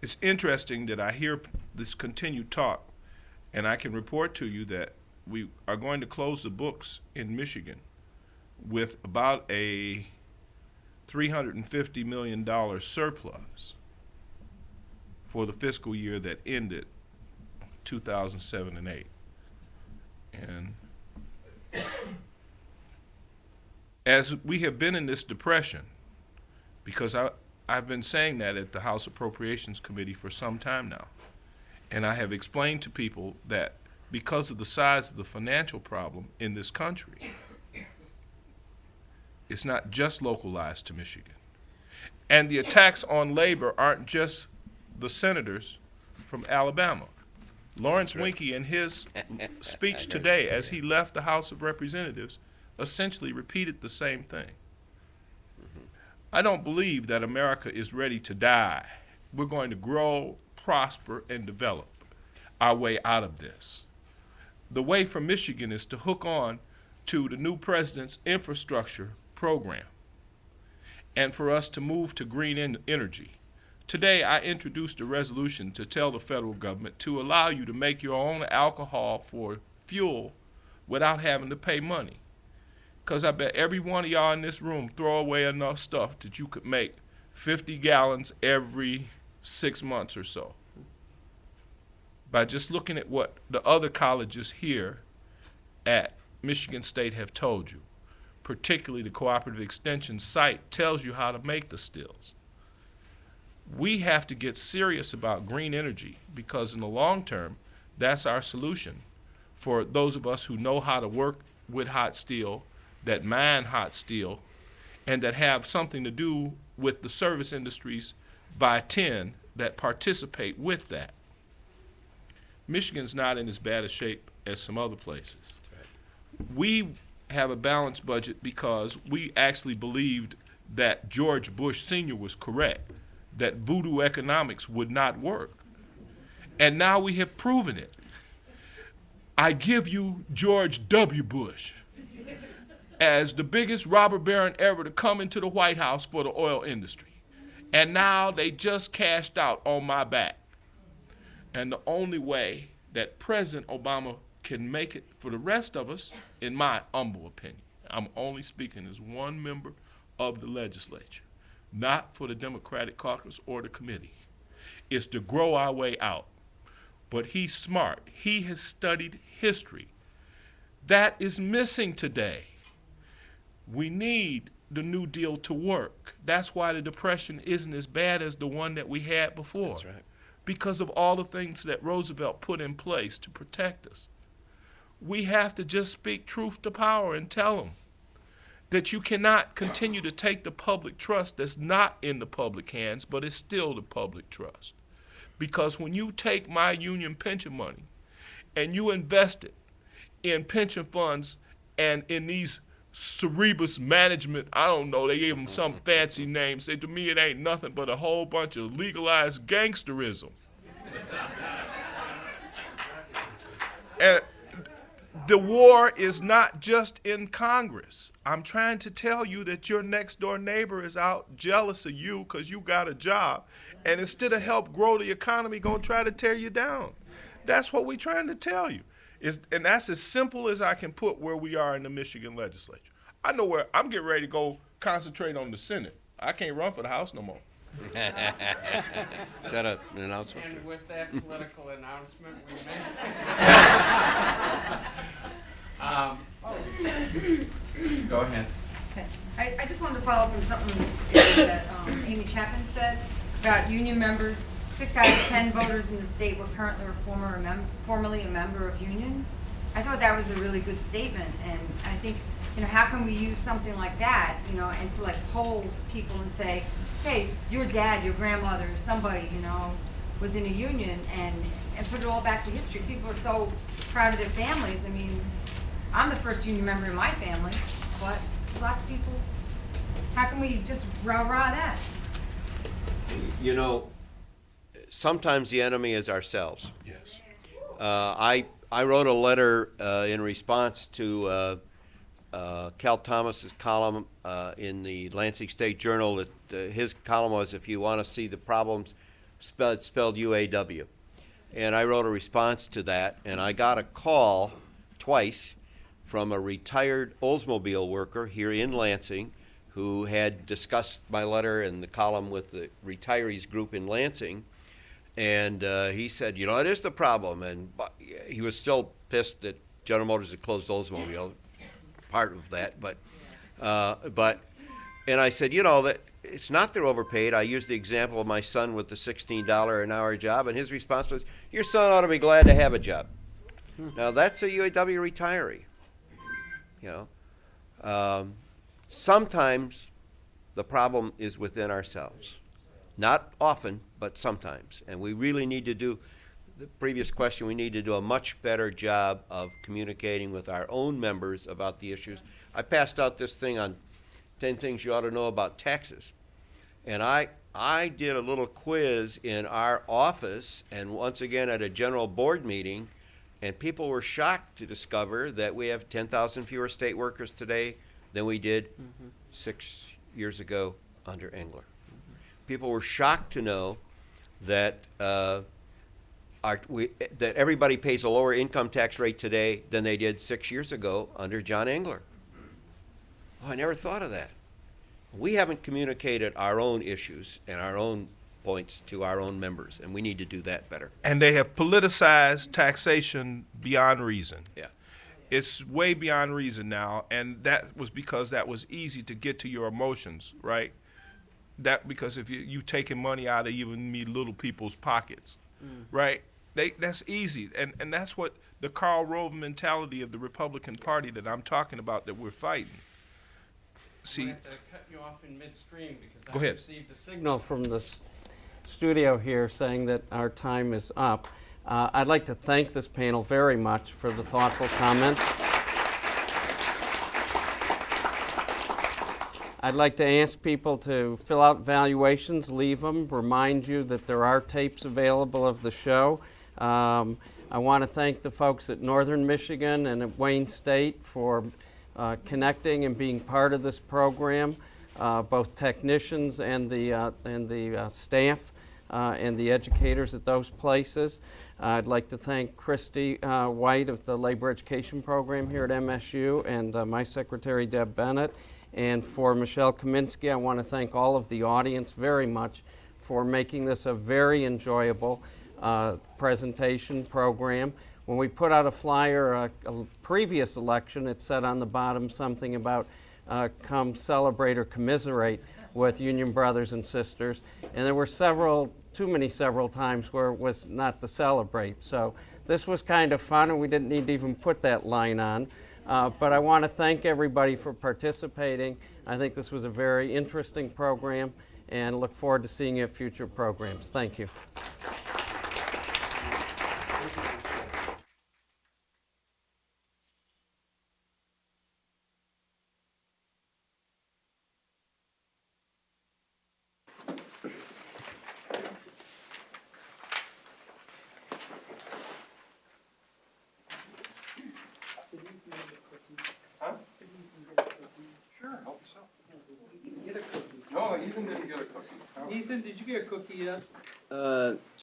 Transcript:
It's interesting that I hear this continued talk, and I can report to you that we are going to close the books in Michigan with about a $350 million surplus for the fiscal year that ended 2007 and 8. And as we have been in this depression, because I've been saying that at the House Appropriations Committee for some time now, and I have explained to people that because of the size of the financial problem in this country, it's not just localized to Michigan. And the attacks on labor aren't just the senators from Alabama. Lawrence Winkie, in his speech today as he left the House of Representatives, essentially repeated the same thing. I don't believe that America is ready to die. We're going to grow, prosper, and develop our way out of this. The way for Michigan is to hook on to the new president's infrastructure program and for us to move to green energy. Today, I introduced a resolution to tell the federal government to allow you to make your own alcohol for fuel without having to pay money. Because I bet every one of y'all in this room throw away enough stuff that you could make 50 gallons every 6 months or so. By just looking at what the other colleges here at Michigan State have told you, particularly the Cooperative Extension site tells you how to make the stills. We have to get serious about green energy because in the long term, that's our solution for those of us who know how to work with hot steel, that mine hot steel, and that have something to do with the service industries by 10 that participate with that. Michigan's not in as bad a shape as some other places. We have a balanced budget because we actually believed that George Bush Sr. was correct, that voodoo economics would not work. And now we have proven it. I give you George W. Bush as the biggest robber baron ever to come into the White House for the oil industry. And now they just cashed out on my back. And the only way that President Obama can make it for the rest of us, in my humble opinion, I'm only speaking as one member of the legislature, not for the Democratic caucus or the committee, is to grow our way out. But he's smart. He has studied history. That is missing today. We need the New Deal to work. That's why the Depression isn't as bad as the one that we had before. That's right. Because of all the things that Roosevelt put in place to protect us. We have to just speak truth to power and tell them that you cannot continue to take the public trust that's not in the public hands, but is still the public trust. Because when you take my union pension money and you invest it in pension funds and in these Cerebus management, I don't know, they gave them some fancy name. Say, to me, it ain't nothing but a whole bunch of legalized gangsterism. And the war is not just in Congress. I'm trying to tell you that your next door neighbor is out jealous of you because you got a job. And instead of help grow the economy, gonna try to tear you down. That's what we're trying to tell you. And that's as simple as I can put where we are in the Michigan legislature. I know where I'm getting ready to go concentrate on the Senate. I can't run for the House no more. Is that an announcement? And with that political announcement, we may. Go ahead. Okay. I just wanted to follow up on something that Amy Chapman said about union members. 6 out of 10 voters in the state were currently or formerly a member of unions. I thought that was a really good statement, and I think, how can we use something like that, and to poll people and say, hey, your dad, your grandmother, somebody, was in a union, and put it all back to history. People are so proud of their families. I mean, I'm the first union member in my family, but lots of people, how can we just rah-rah that? Sometimes the enemy is ourselves. Yes. I wrote a letter in response to Cal Thomas's column in the Lansing State Journal. That his column was, if you want to see the problems spelled UAW. And I wrote a response to that, and I got a call twice from a retired Oldsmobile worker here in Lansing who had discussed my letter and the column with the retirees group in Lansing. And he said, you know, it is the problem. And he was still pissed that General Motors had closed Oldsmobile, part of that. And I said, you know, that it's not they're overpaid. I used the example of my son with the $16 an hour job, and his response was, your son ought to be glad to have a job. Now, that's a UAW retiree. You know, sometimes the problem is within ourselves. Not often, but sometimes. And we really need to do, the previous question, we need to do a much better job of communicating with our own members about the issues. I passed out this thing on 10 things you ought to know about taxes. And I did a little quiz in our office and once again at a general board meeting, and people were shocked to discover that we have 10,000 fewer state workers today than we did 6 years ago under Engler. People were shocked to know that that everybody pays a lower income tax rate today than they did 6 years ago under John Engler. Oh, I never thought of that. We haven't communicated our own issues and our own points to our own members, and we need to do that better. And they have politicized taxation beyond reason. Yeah. It's way beyond reason now, and that was because that was easy to get to your emotions, right? That because if you taking money out of even me little people's pockets, right? That's easy, and that's what the Karl Rove mentality of the Republican Party that I'm talking about that we're fighting. I See, have to cut you off in midstream because Go I ahead. received a signal from the studio here saying that our time is up. I'd like to thank this panel very much for the thoughtful comments. I'd like to ask people to fill out valuations, leave them, remind you that there are tapes available of the show. I want to thank the folks at Northern Michigan and at Wayne State for connecting and being part of this program, both technicians and the staff and the educators at those places. I'd like to thank Christy White of the Labor Education Program here at MSU and my secretary, Deb Bennett. And for Michelle Kaminsky, I want to thank all of the audience very much for making this a very enjoyable presentation program. When we put out a flyer a previous election, it said on the bottom something about come celebrate or commiserate with union brothers and sisters. And there were several times where it was not to celebrate. So this was kind of fun, and we didn't need to even put that line on. But I want to thank everybody for participating. I think this was a very interesting program, and look forward to seeing you at future programs. Thank you. Sure, help yourself. No, Ethan didn't get a cookie. Ethan, did you get a cookie yet?